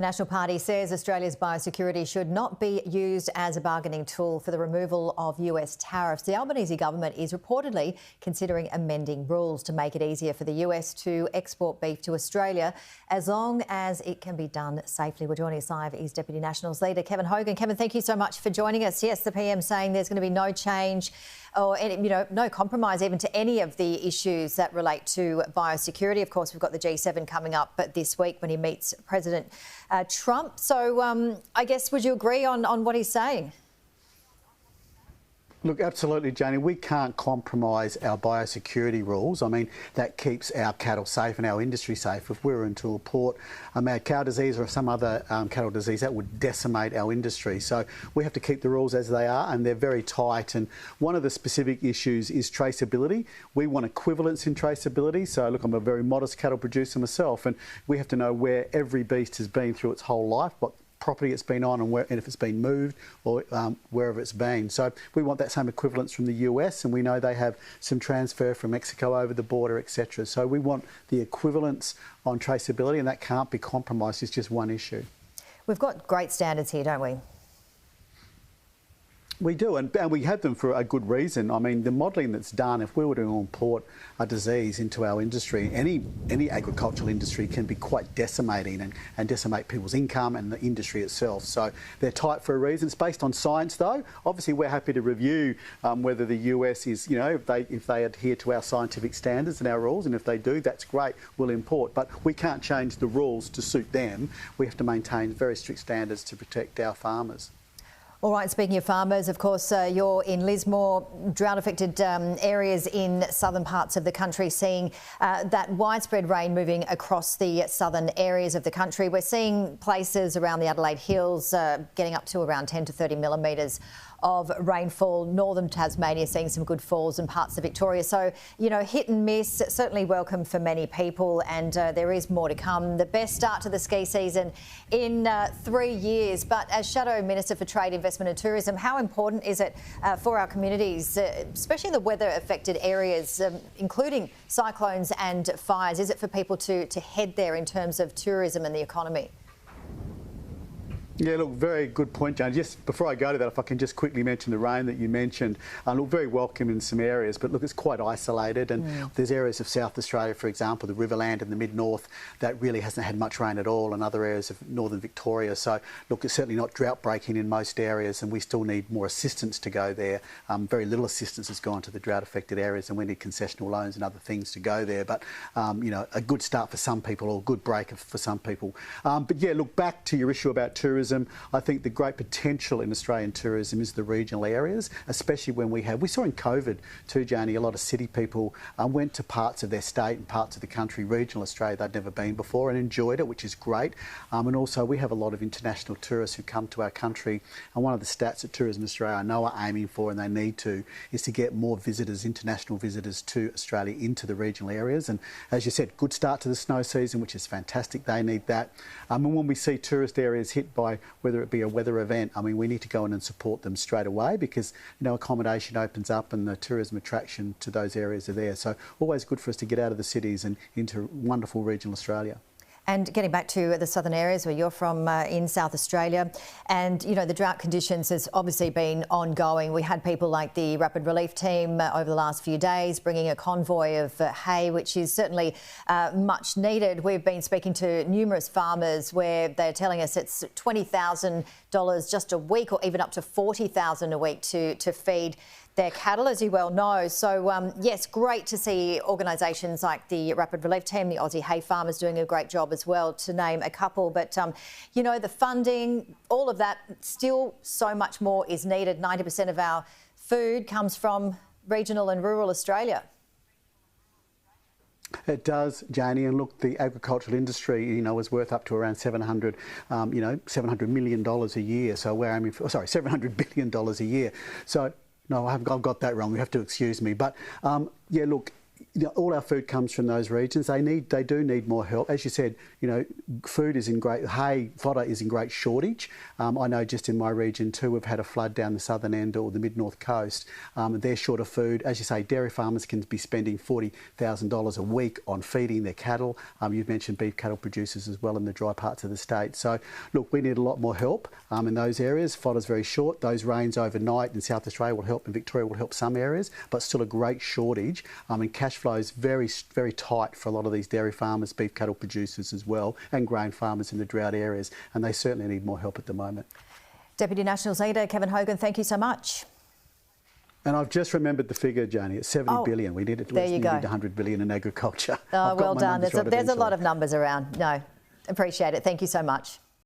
The National Party says Australia's biosecurity should not be used as a bargaining tool for the removal of US tariffs. The Albanese government is reportedly considering amending rules to make it easier for the US to export beef to Australia as long as it can be done safely. We're joining us live is Deputy Nationals Leader Kevin Hogan. Kevin, thank you so much for joining us. Yes, the PM saying there's going to be no change or no compromise even to any of the issues that relate to biosecurity. Of course, we've got the G7 coming up this week when he meets President Trump. So I guess, would you agree on what he's saying? Look, absolutely, Janie. We can't compromise our biosecurity rules. I mean, that keeps our cattle safe and our industry safe. If we were to report a mad cow disease or some other cattle disease, that would decimate our industry. So we have to keep the rules as they are, and they're very tight. And one of the specific issues is traceability. We want equivalence in traceability. So, look, I'm a very modest cattle producer myself, and we have to know where every beast has been through its whole life, what property it's been on, and if it's been moved or wherever it's been. So we want that same equivalence from the US, and we know they have some transfer from Mexico over the border, etc. So we want the equivalence on traceability, and that can't be compromised. It's just one issue. We've got great standards here, don't we? We do, and we have them for a good reason. I mean, the modelling that's done, if we were to import a disease into our industry, any agricultural industry can be quite decimating and decimate people's income and the industry itself. So they're tight for a reason. It's based on science, though. Obviously, we're happy to review whether the US is, if they adhere to our scientific standards and our rules, and if they do, that's great, we'll import. But we can't change the rules to suit them. We have to maintain very strict standards to protect our farmers. All right, speaking of farmers, of course, you're in Lismore, drought-affected areas in southern parts of the country, seeing that widespread rain moving across the southern areas of the country. We're seeing places around the Adelaide Hills getting up to around 10 to 30 millimetres of rainfall. Northern Tasmania seeing some good falls in parts of Victoria. So, hit and miss, certainly welcome for many people, and there is more to come. The best start to the ski season in 3 years. But as Shadow Minister for Trade, Investment and Tourism, how important is it for our communities, especially in the weather-affected areas, including cyclones and fires? Is it for people to head there in terms of tourism and the economy? Yeah, look, very good point, Jane. Just before I go to that, if I can just quickly mention the rain that you mentioned. Look, very welcome in some areas, but look, it's quite isolated, and there's areas of South Australia, for example, the Riverland and the mid-north, that really hasn't had much rain at all, and other areas of northern Victoria. So, look, it's certainly not drought-breaking in most areas, and we still need more assistance to go there. Very little assistance has gone to the drought-affected areas, and we need concessional loans and other things to go there. But, a good start for some people, or a good break for some people. But yeah, look, back to your issue about tourism. I think the great potential in Australian tourism is the regional areas, especially when we saw in COVID too, Janie, a lot of city people went to parts of their state and parts of the country, regional Australia, they'd never been before, and enjoyed it, which is great. And also we have a lot of international tourists who come to our country, and one of the stats that Tourism Australia I know are aiming for, and they need to, is to get more visitors, international visitors to Australia into the regional areas. And as you said, good start to the snow season, which is fantastic. They need that. And when we see tourist areas hit by whether it be a weather event, I mean, we need to go in and support them straight away, because, accommodation opens up and the tourism attraction to those areas are there. So always good for us to get out of the cities and into wonderful regional Australia. And getting back to the southern areas where you're from in South Australia, and, the drought conditions has obviously been ongoing. We had people like the Rapid Relief Team over the last few days bringing a convoy of hay, which is certainly much needed. We've been speaking to numerous farmers where they're telling us it's $20,000 just a week, or even up to $40,000 a week to feed their cattle, as you well know. So, yes, great to see organisations like the Rapid Relief Team, the Aussie Hay Farmers doing a great job as well, to name a couple. But, the funding, all of that, still so much more is needed. 90% of our food comes from regional and rural Australia. It does, Janie, and look, the agricultural industry, is worth up to around $700 million a year. So we're aiming for, $700 billion a year. So no, I've got that wrong. You have to excuse me. But yeah, look, all our food comes from those regions. They do need more help. As you said, food is in fodder is in great shortage. I know just in my region too, we've had a flood down the southern end or the mid-north coast. They're short of food. As you say, dairy farmers can be spending $40,000 a week on feeding their cattle. You've mentioned beef cattle producers as well in the dry parts of the state. So, look, we need a lot more help in those areas. Fodder's very short. Those rains overnight in South Australia will help, and Victoria will help some areas, but still a great shortage. And cash flow is very, very tight for a lot of these dairy farmers, beef cattle producers as well, and grain farmers in the drought areas. And they certainly need more help at the moment. Deputy Nationals Leader Kevin Hogan, thank you so much. And I've just remembered the figure, Joni. It's 70 billion. We need at least 100 billion in agriculture. Oh, well done. There's a lot of numbers around. No, appreciate it. Thank you so much.